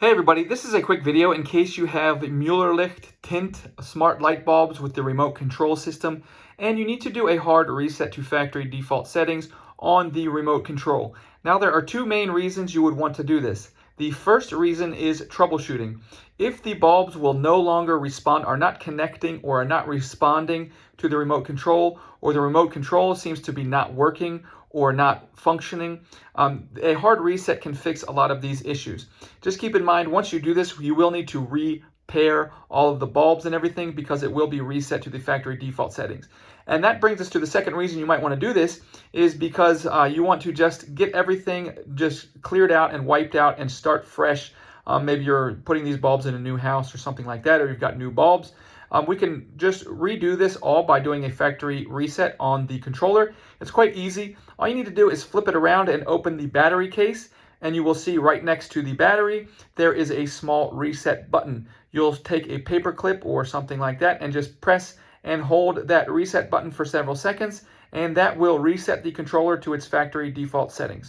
Hey everybody, this is a quick video in case you have Muller Licht TINT smart light bulbs with the remote control system and you need to do a hard reset to factory default settings on the remote control. Now there are two main reasons you would want to do this. The first reason is troubleshooting. If the bulbs will no longer respond, are not connecting or are not responding to the remote control, or the remote control seems to be not working or not functioning, a hard reset can fix a lot of these issues. Just keep in mind, once you do this, you will need to repair all of the bulbs and everything because it will be reset to the factory default settings. And that brings us to the second reason you might want to do this is because you want to just get everything just cleared out and wiped out and start fresh. Maybe you're putting these bulbs in a new house or something like that, or you've got new bulbs. We can just redo this all by doing a factory reset on the controller. It's quite easy. All you need to do is flip it around and open the battery case, and you will see right next to the battery, there is a small reset button. You'll take a paper clip or something like that and just press and hold that reset button for several seconds, and that will reset the controller to its factory default settings.